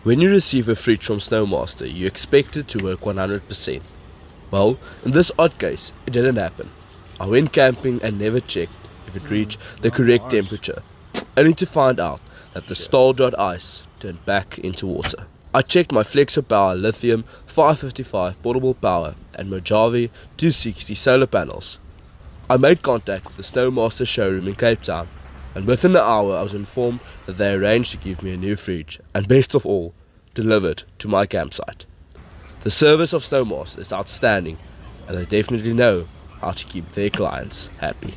When you receive a fridge from SnoMaster, you expect it to work 100%. Well, in this odd case, it didn't happen. I went camping and never checked if it reached the correct temperature, only to find out that the Staaldraad ice turned back into water. I checked my Flexi-Power Lithium 555 portable power and Mojave260 solar panels. I made contact with the SnoMaster Showroom in Cape Town, and within an hour I was informed that they arranged to give me a new fridge, and best of all, delivered to my campsite. The service of SnoMaster is outstanding, and they definitely know how to keep their clients happy.